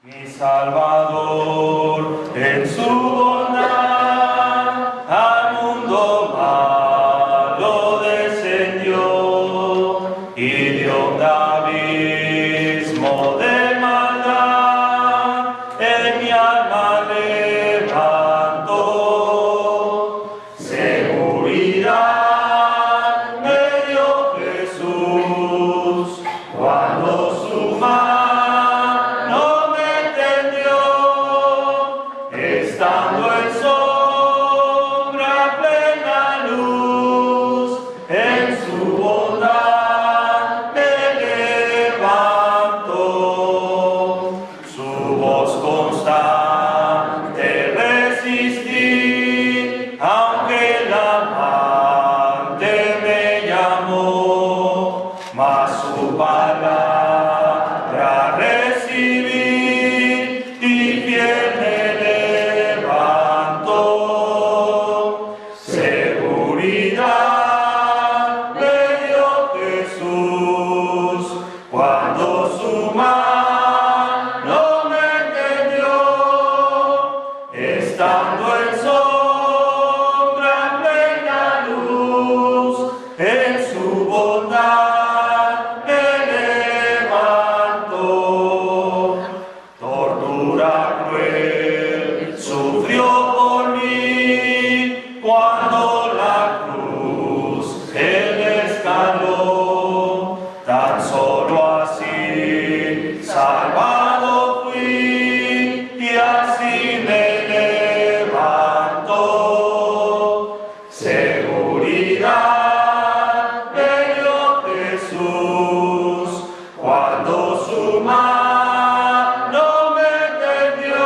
Mi Salvador, en su bondad, al mundo malo descendió y dio un abismo de maldad, en mi alma levantó. Seguridad me dio Jesús cuando su mano me tendió, estando en sombra plena luz, en su bondad me levantó. Su voz constante resistí, aunque el amante me llamó, mas su palabra recibí y fiel me levantó. Seguridad me dio Jesús cuando su mano me tendió, estando en sombra plena luz, en su bondad me levantó. Tortura cruel sufrió por mí cuando la cruz él escaló. Tan solo así salvado fui y así me levantó. Seguridad me dio Jesús cuando su mano me tendió,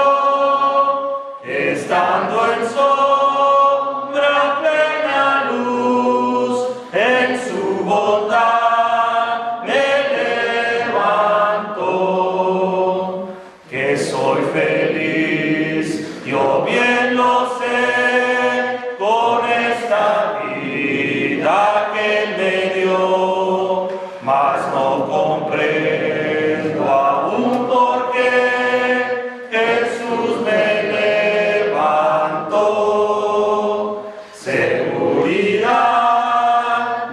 estando en sombra plena luz, en su bondad me levantó. Que soy feliz, yo bien lo sé, con esta vida que él me dio, mas no comprendo aún por qué Jesús me levantó. Seguridad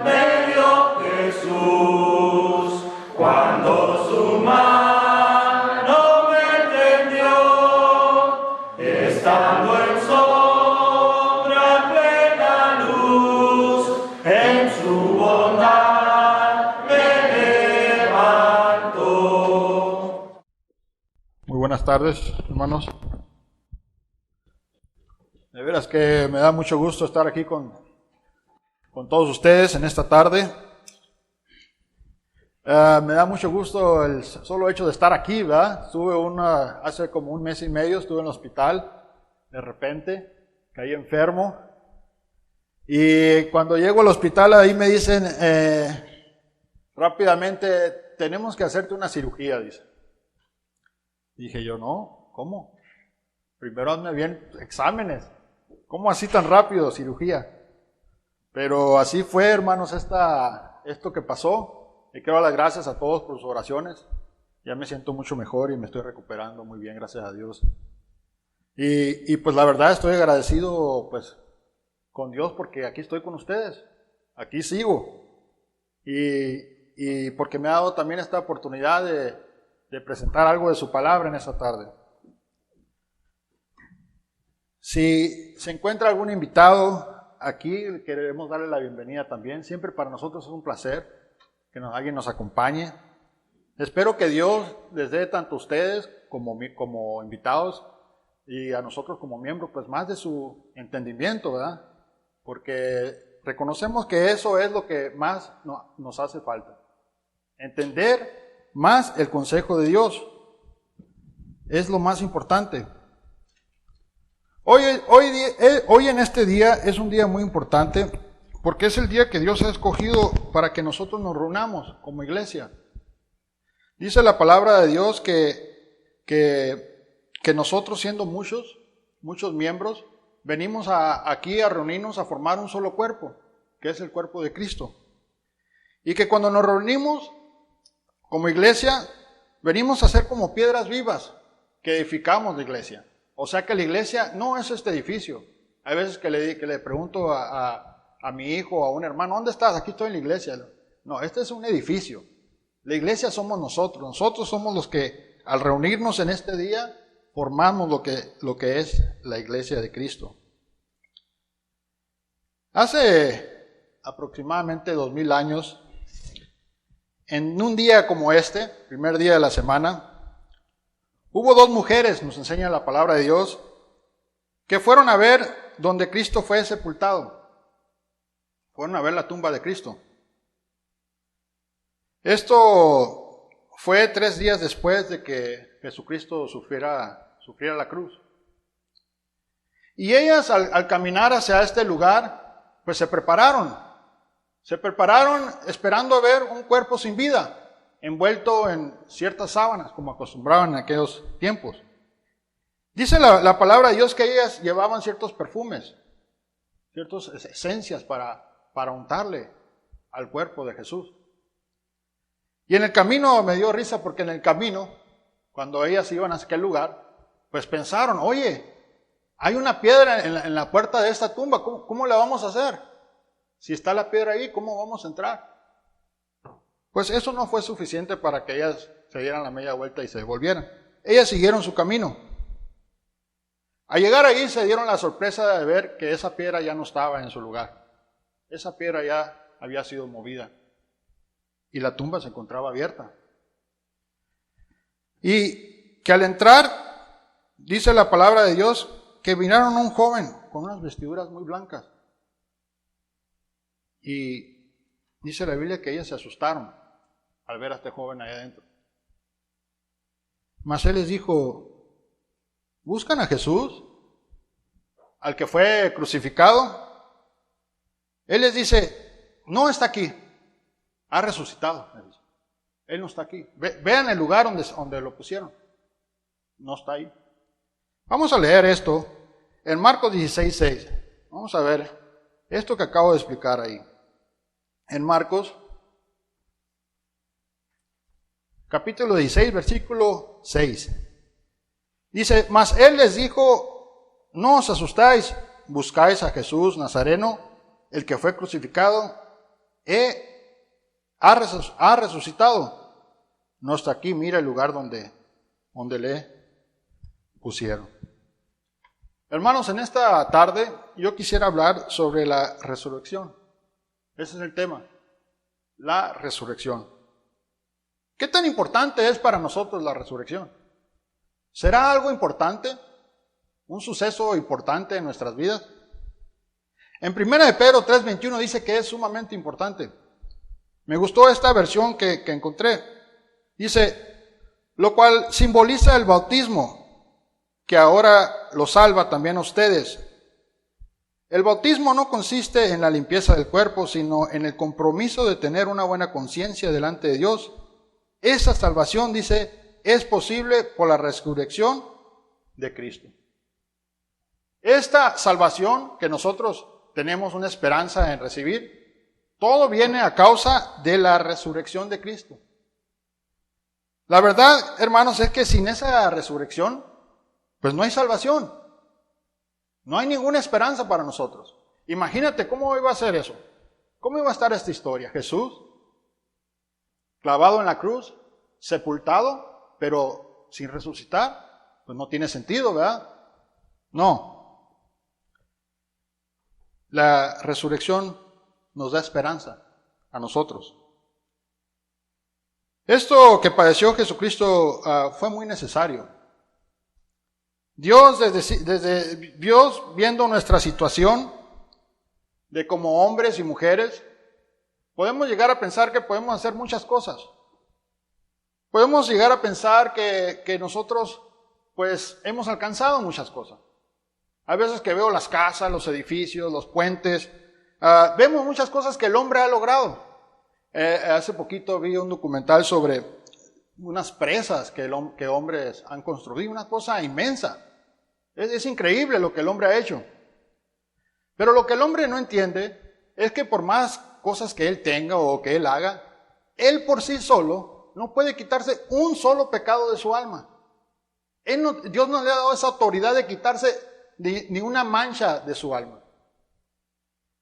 me dio Jesús cuando su mano me tendió, estando en sombra plena luz, en su bondad me levantó. Muy buenas tardes, hermanos. De veras que me da mucho gusto estar aquí con todos ustedes en esta tarde. Me da mucho gusto el solo hecho de estar aquí, ¿verdad? Hace como un mes y medio estuve en el hospital, de repente caí enfermo. Y cuando llego al hospital ahí me dicen rápidamente, tenemos que hacerte una cirugía, dice. Dije yo, no, ¿cómo? Primero hazme bien exámenes. ¿Cómo así tan rápido, cirugía? Pero así fue, hermanos, esto que pasó. Y quiero dar las gracias a todos por sus oraciones. Ya me siento mucho mejor y me estoy recuperando muy bien, gracias a Dios. Y pues la verdad estoy agradecido pues con Dios porque aquí estoy con ustedes. Aquí sigo. Y porque me ha dado también esta oportunidad de presentar algo de su palabra en esta tarde. Si se encuentra algún invitado aquí, queremos darle la bienvenida también. Siempre para nosotros es un placer que alguien nos acompañe. Espero que Dios les dé tanto a ustedes como invitados y a nosotros como miembros, pues más de su entendimiento, ¿verdad? Porque reconocemos que eso es lo que más nos hace falta. Entender más el consejo de Dios es lo más importante. Hoy en este día es un día muy importante porque es el día que Dios ha escogido para que nosotros nos reunamos como iglesia. Dice la palabra de Dios que nosotros siendo muchos miembros, venimos aquí a reunirnos a formar un solo cuerpo, que es el cuerpo de Cristo. Y que cuando nos reunimos como iglesia, venimos a ser como piedras vivas, que edificamos la iglesia. O sea que la iglesia no es este edificio. Hay veces que le pregunto a mi hijo o a un hermano, ¿dónde estás? Aquí estoy en la iglesia. No, este es un edificio. La iglesia somos nosotros. Nosotros somos los que al reunirnos en este día formamos lo que es la iglesia de Cristo. Hace aproximadamente 2000 años, en un día como este, primer día de la semana, hubo dos mujeres, nos enseña la palabra de Dios, que fueron a ver donde Cristo fue sepultado. Fueron a ver la tumba de Cristo. Esto fue 3 días después de que Jesucristo sufriera la cruz. Y ellas al caminar hacia este lugar, pues se prepararon esperando ver un cuerpo sin vida, envuelto en ciertas sábanas, como acostumbraban en aquellos tiempos. Dice la palabra de Dios que ellas llevaban ciertos perfumes, ciertas esencias para untarle al cuerpo de Jesús. Y en el camino me dio risa porque en el camino, cuando ellas iban a aquel lugar, pues pensaron, oye, hay una piedra en la puerta de esta tumba, ¿cómo la vamos a hacer? Si está la piedra ahí, ¿cómo vamos a entrar? Pues eso no fue suficiente para que ellas se dieran la media vuelta y se devolvieran. Ellas siguieron su camino. Al llegar ahí se dieron la sorpresa de ver que esa piedra ya no estaba en su lugar. Esa piedra ya había sido movida y la tumba se encontraba abierta. Y que al entrar, dice la palabra de Dios, que miraron a un joven con unas vestiduras muy blancas. Y dice la Biblia que ellas se asustaron al ver a este joven ahí adentro. Mas él les dijo, ¿buscan a Jesús? Al que fue crucificado. Él les dice, no está aquí, ha resucitado. Él no está aquí. Vean el lugar donde lo pusieron. No está ahí. Vamos a leer esto en Marcos 16:6. Vamos a ver esto que acabo de explicar ahí. En Marcos, capítulo 16, versículo 6. Dice, mas él les dijo, no os asustáis, buscáis a Jesús Nazareno, el que fue crucificado, ha resucitado. No está aquí, mira el lugar donde le pusieron. Hermanos, en esta tarde yo quisiera hablar sobre la resurrección. Ese es el tema, la resurrección. ¿Qué tan importante es para nosotros la resurrección? ¿Será algo importante? ¿Un suceso importante en nuestras vidas? En 1 de Pedro 3:21 dice que es sumamente importante. Me gustó esta versión que encontré. Dice, lo cual simboliza el bautismo, que ahora lo salva también a ustedes. El bautismo no consiste en la limpieza del cuerpo, sino en el compromiso de tener una buena conciencia delante de Dios. Esa salvación, dice, es posible por la resurrección de Cristo. Esta salvación que nosotros tenemos una esperanza en recibir, todo viene a causa de la resurrección de Cristo. La verdad, hermanos, es que sin esa resurrección, pues no hay salvación. No hay ninguna esperanza para nosotros. Imagínate cómo iba a ser eso. ¿Cómo iba a estar esta historia? Jesús, clavado en la cruz, sepultado, pero sin resucitar, pues no tiene sentido, ¿verdad? No. La resurrección nos da esperanza a nosotros. Esto que padeció Jesucristo fue muy necesario. Dios, Dios viendo nuestra situación de como hombres y mujeres, podemos llegar a pensar que podemos hacer muchas cosas. Podemos llegar a pensar que nosotros pues hemos alcanzado muchas cosas. Hay veces que veo las casas, los edificios, los puentes, vemos muchas cosas que el hombre ha logrado. Hace poquito vi un documental sobre unas presas que hombres han construido, una cosa inmensa. Es increíble lo que el hombre ha hecho. Pero lo que el hombre no entiende es que por más cosas que él tenga o que él haga, él por sí solo no puede quitarse un solo pecado de su alma. Dios no le ha dado esa autoridad de quitarse ni una mancha de su alma.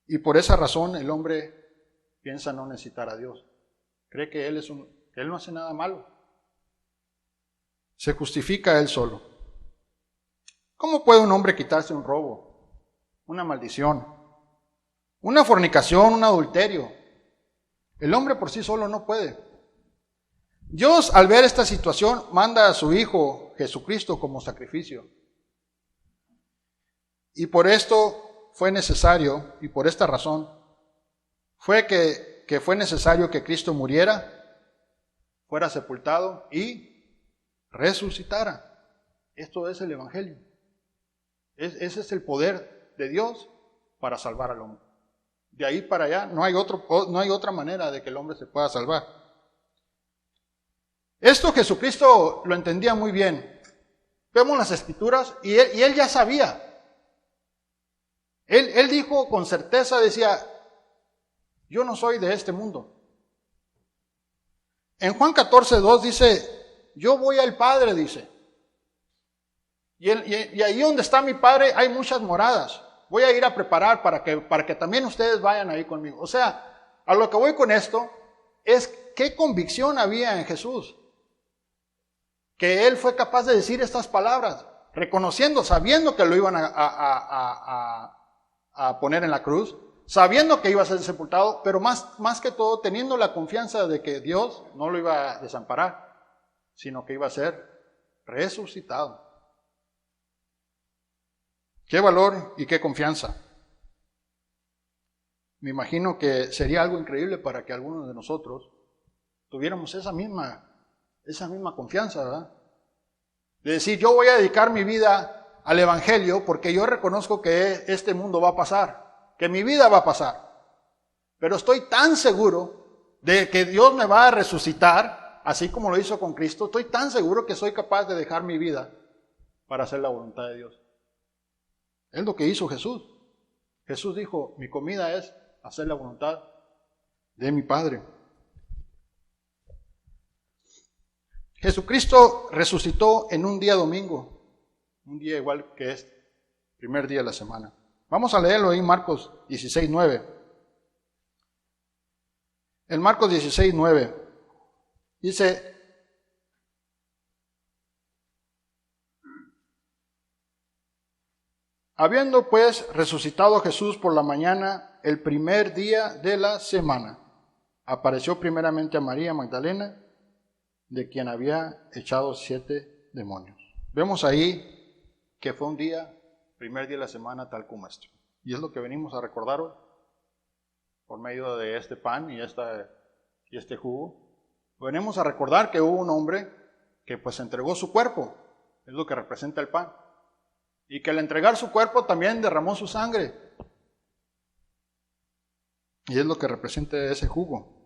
Y por esa razón el hombre piensa no necesitar a Dios. Cree que Él no hace nada malo. Se justifica Él solo. ¿Cómo puede un hombre quitarse un robo, una maldición, una fornicación, un adulterio? El hombre por sí solo no puede. Dios, al ver esta situación, manda a su Hijo Jesucristo como sacrificio. Y por esto fue necesario, y por esta razón, fue que fue necesario que Cristo muriera, fuera sepultado y resucitara. Esto es el Evangelio. Ese es el poder de Dios para salvar al hombre. De ahí para allá no hay otra manera de que el hombre se pueda salvar. Esto Jesucristo lo entendía muy bien. Vemos las Escrituras y él ya sabía. Él dijo con certeza, decía, yo no soy de este mundo. En Juan 14:2 dice, yo voy al Padre, dice. Y ahí donde está mi Padre hay muchas moradas. Voy a ir a preparar para que también ustedes vayan ahí conmigo. O sea, a lo que voy con esto es qué convicción había en Jesús. Que Él fue capaz de decir estas palabras, reconociendo, sabiendo que lo iban a poner en la cruz, sabiendo que iba a ser sepultado, pero más que todo teniendo la confianza de que Dios no lo iba a desamparar, sino que iba a ser resucitado. Qué valor y qué confianza. Me imagino que sería algo increíble para que algunos de nosotros tuviéramos esa misma confianza, ¿verdad? De decir, yo voy a dedicar mi vida al Evangelio porque yo reconozco que este mundo va a pasar, que mi vida va a pasar. Pero estoy tan seguro de que Dios me va a resucitar, así como lo hizo con Cristo, estoy tan seguro que soy capaz de dejar mi vida para hacer la voluntad de Dios. Es lo que hizo Jesús. Jesús dijo, mi comida es hacer la voluntad de mi Padre. Jesucristo resucitó en un día domingo, un día igual que este, primer día de la semana. Vamos a leerlo ahí en Marcos 16:9. En Marcos 16:9 dice, habiendo pues resucitado Jesús por la mañana, el primer día de la semana, apareció primeramente a María Magdalena, de quien había echado 7 demonios. Vemos ahí que fue un día, primer día de la semana, tal como esto. Y es lo que venimos a recordar hoy, por medio de este pan y este jugo. Venimos a recordar que hubo un hombre que pues entregó su cuerpo, es lo que representa el pan. Y que al entregar su cuerpo también derramó su sangre. Y es lo que representa ese jugo.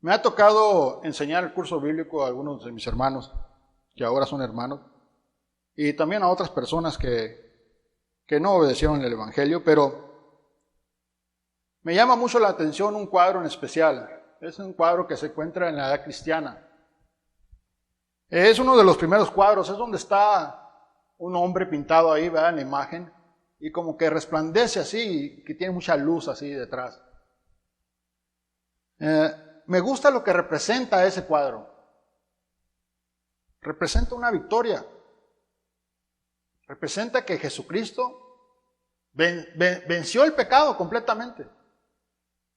Me ha tocado enseñar el curso bíblico a algunos de mis hermanos, que ahora son hermanos, y también a otras personas que no obedecieron el Evangelio, pero me llama mucho la atención un cuadro en especial. Es un cuadro que se encuentra en la edad cristiana. Es uno de los primeros cuadros, es donde está un hombre pintado ahí, ¿verdad? En la imagen, y como que resplandece así, que tiene mucha luz así detrás. Me gusta lo que representa ese cuadro. Representa una victoria. Representa que Jesucristo venció el pecado completamente.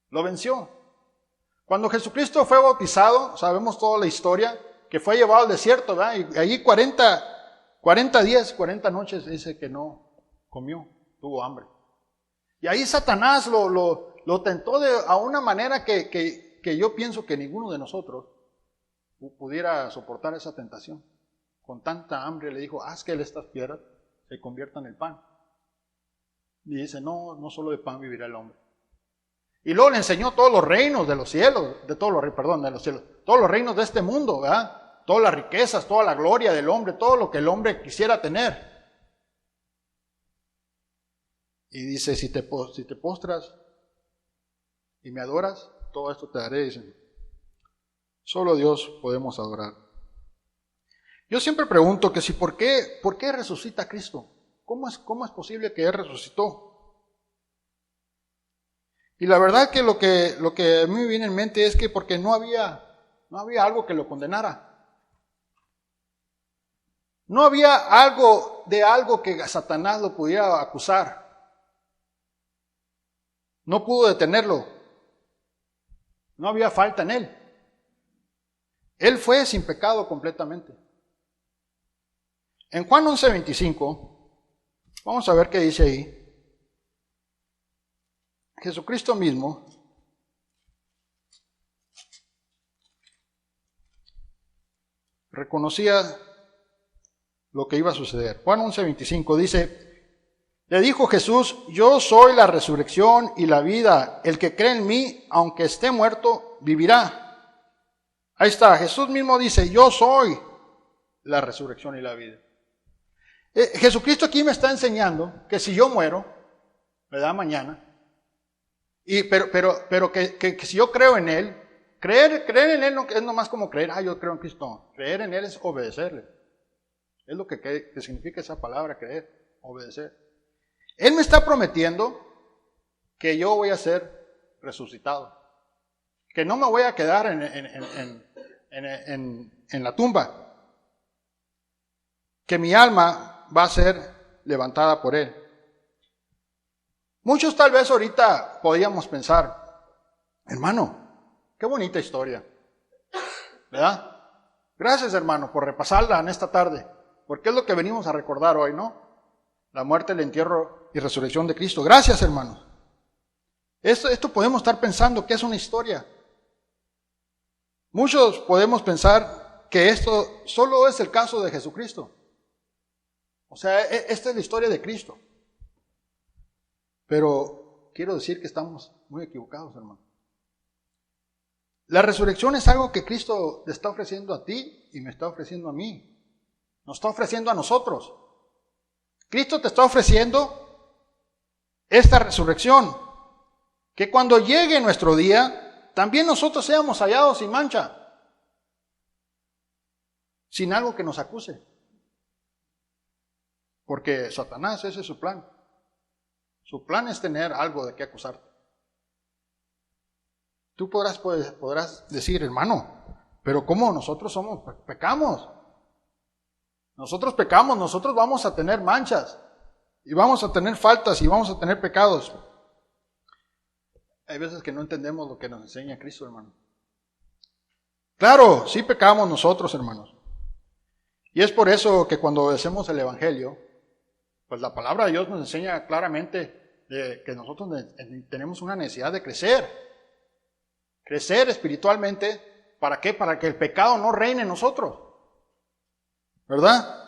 Lo venció. Cuando Jesucristo fue bautizado, sabemos toda la historia, que fue llevado al desierto, ¿verdad? Y allí 40 días, 40 noches dice que no comió, tuvo hambre. Y ahí Satanás lo tentó a una manera que yo pienso que ninguno de nosotros pudiera soportar esa tentación. Con tanta hambre le dijo, haz que estas piedras se conviertan en pan. Y dice, no solo de pan vivirá el hombre. Y luego le enseñó todos los reinos de los cielos, todos los reinos de este mundo, ¿verdad? Todas las riquezas, toda la gloria del hombre, todo lo que el hombre quisiera tener. Y dice, si te postras y me adoras, todo esto te daré, dicen. Solo Dios podemos adorar. Yo siempre pregunto que si ¿por qué resucita Cristo? ¿Cómo es posible que Él resucitó? Y la verdad que lo que a mí me viene en mente es que porque no había algo que lo condenara. No había algo que Satanás lo pudiera acusar. No pudo detenerlo. No había falta en él. Él fue sin pecado completamente. En Juan 11:25, vamos a ver qué dice ahí. Jesucristo mismo reconocía lo que iba a suceder. Juan 11:25 dice, le dijo Jesús, yo soy la resurrección y la vida. El que cree en mí, aunque esté muerto, vivirá. Ahí está, Jesús mismo dice, yo soy la resurrección y la vida. Jesucristo aquí me está enseñando que si yo muero, ¿verdad? Mañana, pero que si yo creo en Él, creer en Él no es nomás como creer, yo creo en Cristo. Creer en Él es obedecerle. Es lo que significa esa palabra, creer, obedecer. Él me está prometiendo que yo voy a ser resucitado. Que no me voy a quedar en la tumba. Que mi alma va a ser levantada por Él. Muchos tal vez ahorita podríamos pensar, hermano, qué bonita historia, ¿verdad? Gracias, hermano, por repasarla en esta tarde, porque es lo que venimos a recordar hoy, ¿no? La muerte, el entierro y resurrección de Cristo. Gracias, hermano. Esto podemos estar pensando que es una historia. Muchos podemos pensar que esto solo es el caso de Jesucristo. O sea, esta es la historia de Cristo. Pero quiero decir que estamos muy equivocados, hermano. La resurrección es algo que Cristo le está ofreciendo a ti y me está ofreciendo a mí. Nos está ofreciendo a nosotros. Cristo te está ofreciendo esta resurrección. Que cuando llegue nuestro día, también nosotros seamos hallados sin mancha. Sin algo que nos acuse. Porque Satanás, ese es su plan. Su plan es tener algo de qué acusarte. Tú podrás decir, hermano, pero ¿cómo nosotros pecamos? Nosotros pecamos, nosotros vamos a tener manchas, y vamos a tener faltas, y vamos a tener pecados. Hay veces que no entendemos lo que nos enseña Cristo, hermano. Claro, sí pecamos nosotros, hermanos. Y es por eso que cuando obedecemos el Evangelio, pues la palabra de Dios nos enseña claramente que nosotros tenemos una necesidad de crecer. Crecer espiritualmente, ¿para qué? Para que el pecado no reine en nosotros. ¿Verdad?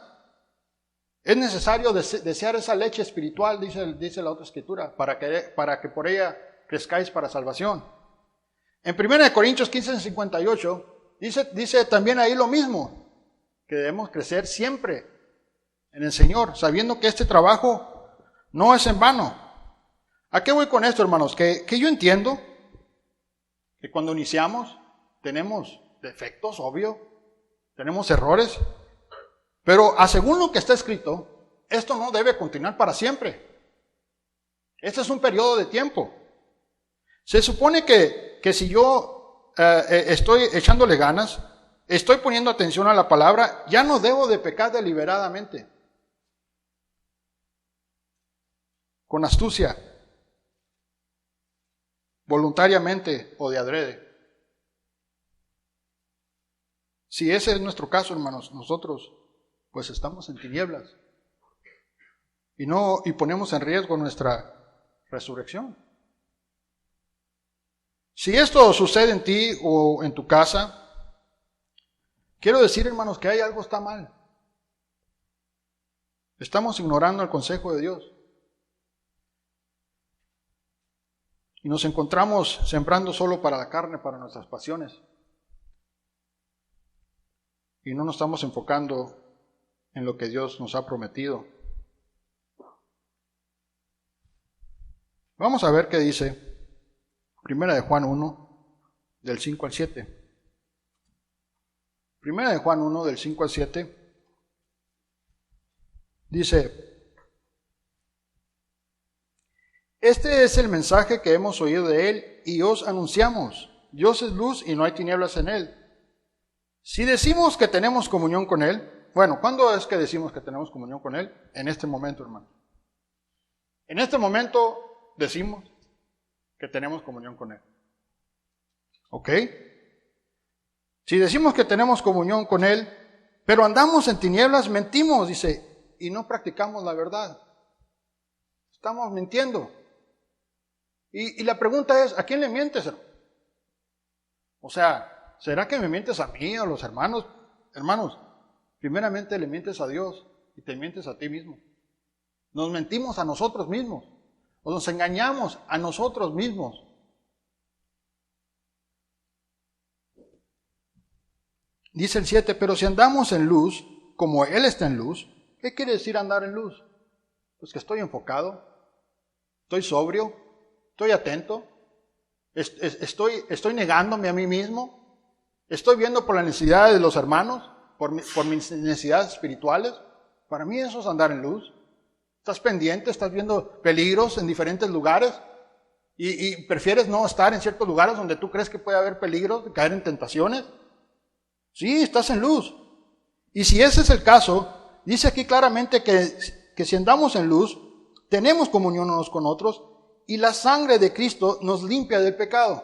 Es necesario desear esa leche espiritual, dice la otra escritura, para que por ella crezcáis para salvación. En 1 Corintios 15:58 dice también ahí lo mismo, que debemos crecer siempre en el Señor, sabiendo que este trabajo no es en vano. ¿A qué voy con esto, hermanos? Que yo entiendo que cuando iniciamos tenemos defectos, obvio, tenemos errores, pero según lo que está escrito, esto no debe continuar para siempre. Este es un periodo de tiempo. Se supone que si yo estoy echándole ganas, estoy poniendo atención a la palabra, ya no debo de pecar deliberadamente, con astucia, voluntariamente o de adrede. Si ese es nuestro caso, hermanos, nosotros pues estamos en tinieblas y ponemos en riesgo nuestra resurrección. Si esto sucede en ti o en tu casa, quiero decir, hermanos, que hay algo está mal. Estamos ignorando el consejo de Dios. Y nos encontramos sembrando solo para la carne, para nuestras pasiones. Y no nos estamos enfocando en lo que Dios nos ha prometido. Vamos a ver qué dice Primera de Juan 1, del 5 al 7. Primera de Juan 1, del 5 al 7. Dice, este es el mensaje que hemos oído de Él y os anunciamos. Dios es luz y no hay tinieblas en Él. Si decimos que tenemos comunión con Él, bueno, ¿cuándo es que decimos que tenemos comunión con Él? En este momento, hermano. En este momento decimos que tenemos comunión con Él. ¿Ok? Si decimos que tenemos comunión con Él, pero andamos en tinieblas, mentimos, dice, y no practicamos la verdad. Estamos mintiendo. Y la pregunta es, ¿a quién le mientes, hermano? O sea, ¿será que me mientes a mí o a los hermanos? Hermanos, primeramente le mientes a Dios y te mientes a ti mismo. Nos mentimos a nosotros mismos, o nos engañamos a nosotros mismos. Dice el 7, pero si andamos en luz, como Él está en luz, ¿qué quiere decir andar en luz? Pues que estoy enfocado, estoy sobrio, estoy atento, estoy negándome a mí mismo, estoy viendo por la necesidad de los hermanos, por mis necesidades espirituales. Para mí eso es andar en luz. Estás pendiente, estás viendo peligros en diferentes lugares y prefieres no estar en ciertos lugares donde tú crees que puede haber peligros de caer en tentaciones. Sí, estás en luz. Y si ese es el caso, dice aquí claramente que si andamos en luz, tenemos comunión unos con otros y la sangre de Cristo nos limpia del pecado.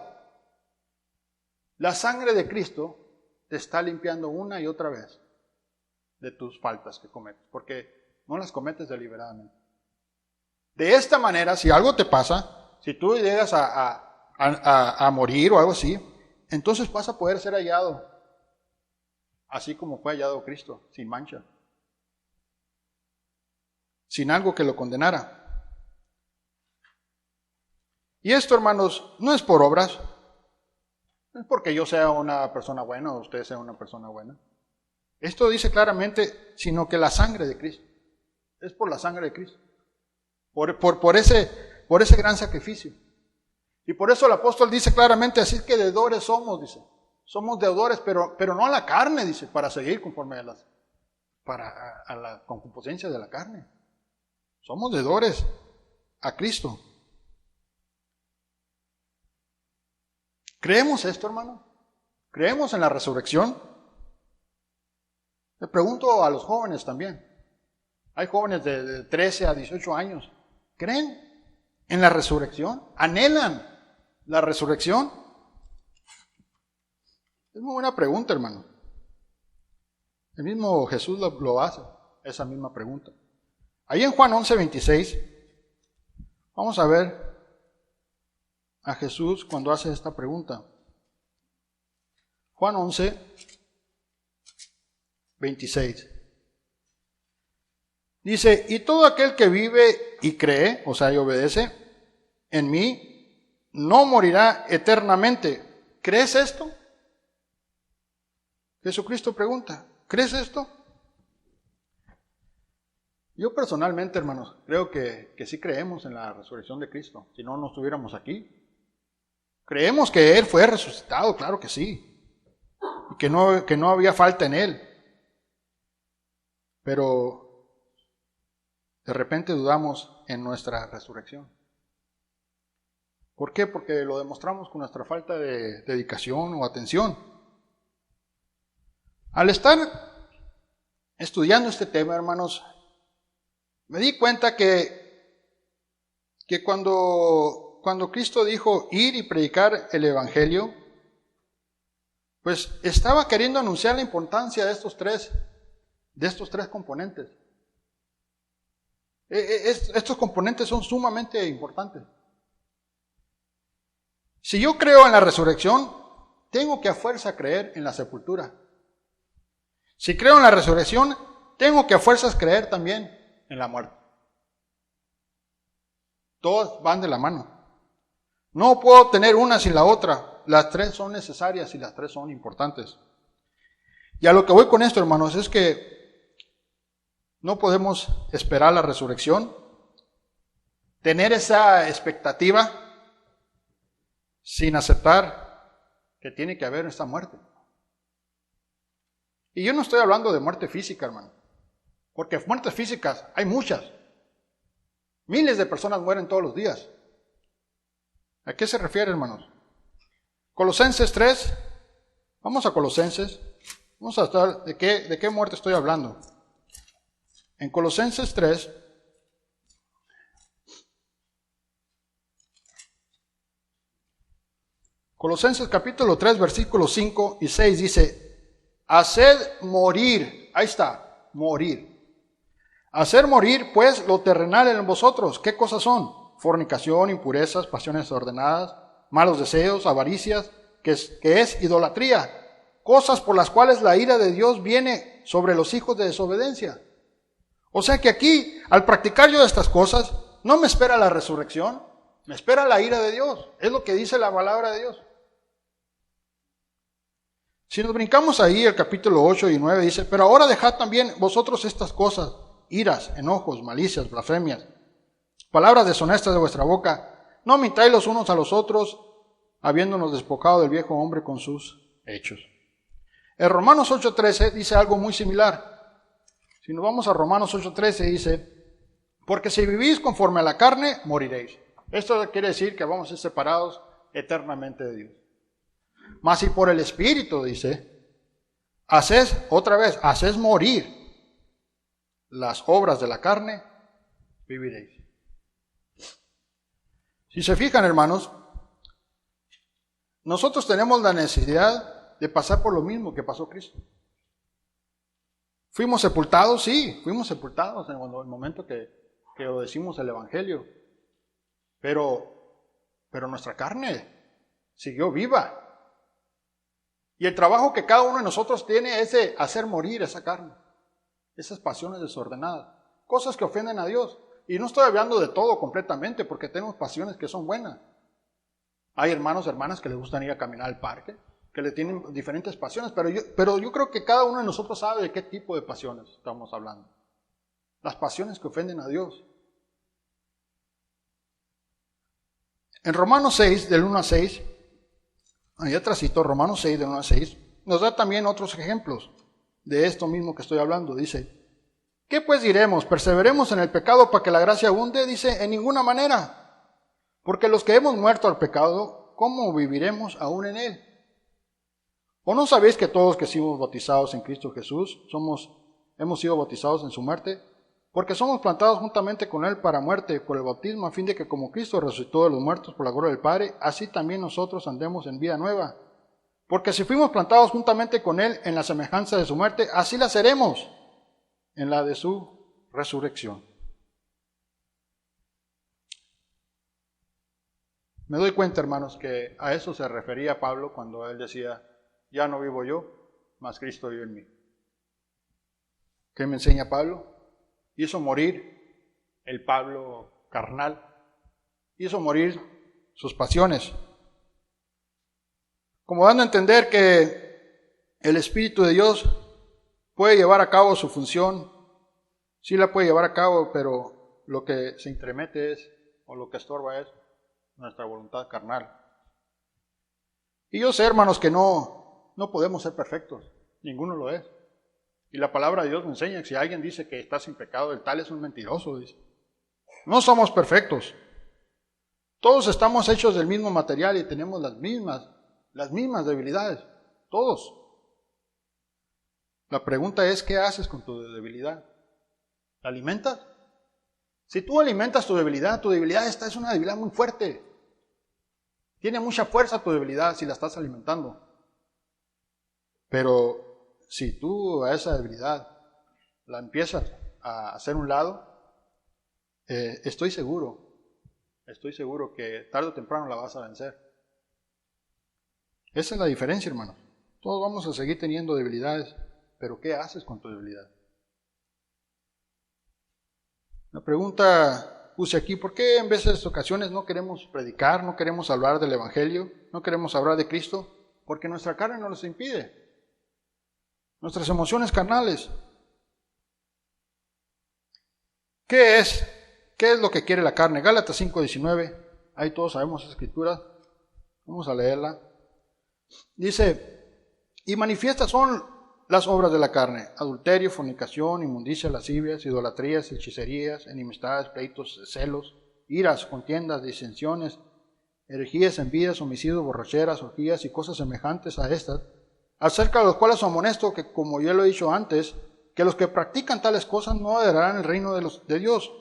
La sangre de Cristo te está limpiando una y otra vez de tus faltas que cometes, porque no las cometes deliberadamente. De esta manera, si algo te pasa, si tú llegas a morir o algo así, entonces vas a poder ser hallado, así como fue hallado Cristo, sin mancha, sin algo que lo condenara. Y esto, hermanos, no es por obras, no es porque yo sea una persona buena o usted sea una persona buena. Esto dice claramente, sino que la sangre de Cristo. Es por la sangre de Cristo. Por ese gran sacrificio. Y por eso el apóstol dice claramente, así que deudores somos, dice. Somos deudores, pero no a la carne, dice, para seguir conforme a la concupiscencia de la carne. Somos deudores a Cristo. ¿Creemos esto, hermano? ¿Creemos en la resurrección? Le pregunto a los jóvenes también. Hay jóvenes de 13 a 18 años. ¿Creen en la resurrección? ¿Anhelan la resurrección? Es muy buena pregunta, hermano. El mismo Jesús lo hace, esa misma pregunta. Ahí en Juan 11:26, vamos a ver a Jesús cuando hace esta pregunta. Juan 11:26. Dice, y todo aquel que vive y cree, o sea, y obedece en mí, no morirá eternamente. ¿Crees esto? Jesucristo pregunta, ¿crees esto? Yo personalmente, hermanos, creo que sí creemos en la resurrección de Cristo, si no, no estuviéramos aquí. Creemos que Él fue resucitado, claro que sí, y que no había falta en Él. Pero de repente dudamos en nuestra resurrección. ¿Por qué? Porque lo demostramos con nuestra falta de dedicación o atención. Al estar estudiando este tema, hermanos, me di cuenta que cuando Cristo dijo ir y predicar el Evangelio, pues estaba queriendo anunciar la importancia de estos tres componentes. Estos componentes son sumamente importantes. Si yo creo en la resurrección, tengo que a fuerza creer en la sepultura. Si creo en la resurrección, tengo que a fuerzas creer también en la muerte. Todas van de la mano. No puedo tener una sin la otra. Las tres son necesarias y las tres son importantes. Y a lo que voy con esto, hermanos, es que no podemos esperar la resurrección, tener esa expectativa sin aceptar que tiene que haber esta muerte. Y yo no estoy hablando de muerte física, hermano. Porque muertes físicas hay muchas. Miles de personas mueren todos los días. ¿A qué se refiere, hermanos? Colosenses 3. Vamos a Colosenses. Vamos a estar, ¿de qué muerte estoy hablando? En Colosenses 3. Colosenses capítulo 3, versículos 5 y 6 dice: haced morir, ahí está, morir. Hacer morir, pues, lo terrenal en vosotros. ¿Qué cosas son? Fornicación, impurezas, pasiones desordenadas, malos deseos, avaricias, que es idolatría. Cosas por las cuales la ira de Dios viene sobre los hijos de desobediencia. O sea que aquí, al practicar yo estas cosas, no me espera la resurrección, me espera la ira de Dios. Es lo que dice la palabra de Dios. Si nos brincamos ahí, el capítulo 8 y 9 dice: pero ahora dejad también vosotros estas cosas, iras, enojos, malicias, blasfemias, palabras deshonestas de vuestra boca. No mintáis los unos a los otros, habiéndonos despojado del viejo hombre con sus hechos. En Romanos 8:13 dice algo muy similar. Si nos vamos a Romanos 8:13 dice: porque si vivís conforme a la carne, moriréis. Esto quiere decir que vamos a ser separados eternamente de Dios. Mas si por el Espíritu, dice, hacés morir las obras de la carne, viviréis. Si se fijan, hermanos, nosotros tenemos la necesidad de pasar por lo mismo que pasó Cristo. ¿Fuimos sepultados? Sí, fuimos sepultados en el momento que obedecimos el Evangelio. Pero nuestra carne siguió viva. Y el trabajo que cada uno de nosotros tiene es de hacer morir esa carne, esas pasiones desordenadas, cosas que ofenden a Dios. Y no estoy hablando de todo completamente, porque tenemos pasiones que son buenas. Hay hermanos, hermanas que les gustan ir a caminar al parque, que le tienen diferentes pasiones, pero yo creo que cada uno de nosotros sabe de qué tipo de pasiones estamos hablando. Las pasiones que ofenden a Dios. En Romanos 6, del 1 a 6, ahí atrásito, Romanos 6, del 1 a 6, nos da también otros ejemplos de esto mismo que estoy hablando. Dice: ¿qué pues diremos? ¿Perseveremos en el pecado para que la gracia abunde? Dice: en ninguna manera. Porque los que hemos muerto al pecado, ¿cómo viviremos aún en él? ¿O no sabéis que todos que hemos bautizados en Cristo Jesús hemos sido bautizados en su muerte? Porque somos plantados juntamente con él para muerte por el bautismo, a fin de que como Cristo resucitó de los muertos por la gloria del Padre, así también nosotros andemos en vida nueva. Porque si fuimos plantados juntamente con él en la semejanza de su muerte, así la seremos en la de su resurrección. Me doy cuenta, hermanos, que a eso se refería Pablo cuando él decía: ya no vivo yo, mas Cristo vive en mí. ¿Qué me enseña Pablo? Hizo morir el Pablo carnal, hizo morir sus pasiones, como dando a entender que el Espíritu de Dios puede llevar a cabo su función. Sí la puede llevar a cabo, pero lo que se intromete o lo que estorba es nuestra voluntad carnal. Y yo sé, hermanos, que no podemos ser perfectos, ninguno lo es. Y la palabra de Dios me enseña que si alguien dice que está sin pecado, el tal es un mentiroso, dice. No somos perfectos. Todos estamos hechos del mismo material y tenemos las mismas debilidades. Todos. La pregunta es: ¿qué haces con tu debilidad? ¿La alimentas? Si tú alimentas tu debilidad esta es una debilidad muy fuerte. Tiene mucha fuerza tu debilidad si la estás alimentando. Pero si tú a esa debilidad la empiezas a hacer un lado, estoy seguro que tarde o temprano la vas a vencer. Esa es la diferencia, hermanos. Todos vamos a seguir teniendo debilidades, pero ¿qué haces con tu debilidad? La pregunta puse aquí: ¿por qué en veces de ocasiones no queremos predicar, no queremos hablar del Evangelio, no queremos hablar de Cristo? Porque nuestra carne nos lo impide. Nuestras emociones carnales. ¿Qué es lo que quiere la carne? Gálatas 5:19. Ahí todos sabemos esa escritura. Vamos a leerla. Dice: y manifiestas son las obras de la carne: adulterio, fornicación, inmundicia, lascivias, idolatrías, hechicerías, enemistades, pleitos, celos, iras, contiendas, disensiones, herejías, envidias, homicidios, borracheras, orgías y cosas semejantes a estas, acerca de los cuales os amonesto que, como yo lo he dicho antes, que los que practican tales cosas no heredarán el reino de Dios.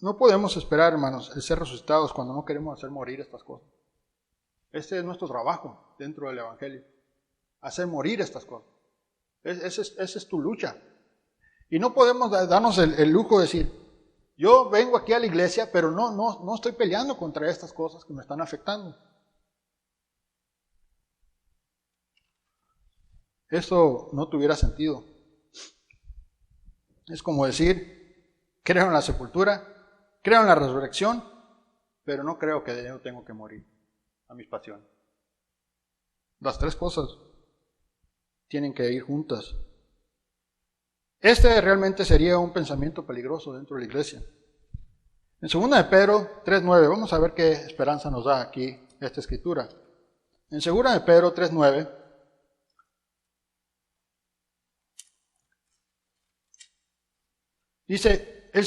No podemos esperar, hermanos, el ser resucitados cuando no queremos hacer morir estas cosas. Este es nuestro trabajo dentro del Evangelio, hacer morir estas cosas. Esa es tu lucha. Y no podemos darnos el lujo de decir, yo vengo aquí a la iglesia, pero no estoy peleando contra estas cosas que me están afectando. Esto no tuviera sentido. Es como decir, creo en la sepultura, creo en la resurrección, pero no creo que yo tengo que morir a mis pasiones. Las tres cosas tienen que ir juntas. Este realmente sería un pensamiento peligroso dentro de la iglesia. En 2 de Pedro 3:9, vamos a ver qué esperanza nos da aquí esta escritura. En 2 de Pedro 3:9, dice, el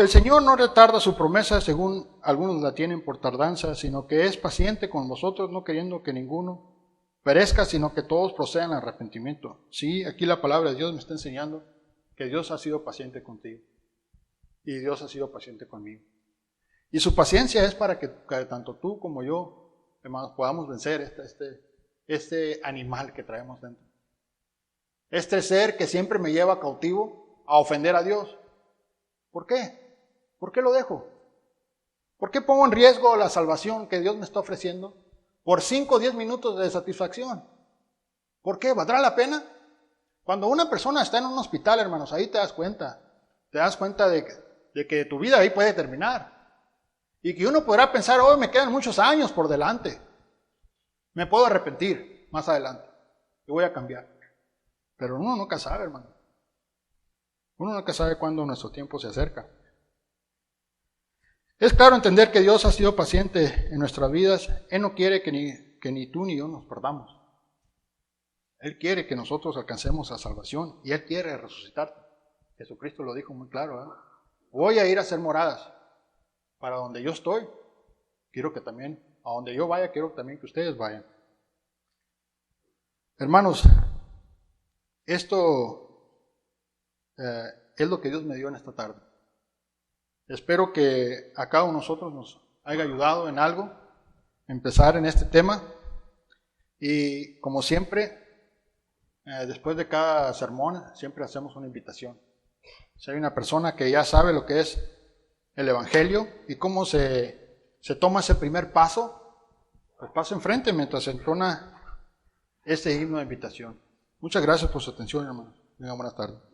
Señor no retarda su promesa según algunos la tienen por tardanza, sino que es paciente con vosotros, no queriendo que ninguno perezca, sino que todos procedan al arrepentimiento. Sí, aquí la palabra de Dios me está enseñando que Dios ha sido paciente contigo y Dios ha sido paciente conmigo. Y su paciencia es para que tanto tú como yo, hermanos, podamos vencer este animal que traemos dentro. Este ser que siempre me lleva cautivo a ofender a Dios. ¿Por qué? ¿Por qué lo dejo? ¿Por qué pongo en riesgo la salvación que Dios me está ofreciendo por 5 o 10 minutos de satisfacción? ¿Por qué? ¿Valdrá la pena? Cuando una persona está en un hospital, hermanos, ahí te das cuenta de que tu vida ahí puede terminar. Y que uno podrá pensar, hoy me quedan muchos años por delante. Me puedo arrepentir más adelante. Y voy a cambiar. Pero uno nunca sabe, hermano. Uno nunca sabe cuándo nuestro tiempo se acerca. Es claro entender que Dios ha sido paciente en nuestras vidas. Él no quiere que ni tú ni yo nos perdamos. Él quiere que nosotros alcancemos la salvación y Él quiere resucitarte. Jesucristo lo dijo muy claro, ¿eh? Voy a ir a hacer moradas para donde yo estoy. Quiero que también, a donde yo vaya, quiero también que ustedes vayan. Hermanos, esto es lo que Dios me dio en esta tarde. Espero que a cada uno de nosotros nos haya ayudado en algo, empezar en este tema. Y como siempre, después de cada sermón, siempre hacemos una invitación. Si hay una persona que ya sabe lo que es el Evangelio y cómo se toma ese primer paso, pues pase enfrente mientras se entona este himno de invitación. Muchas gracias por su atención, hermanos. Buenas tardes.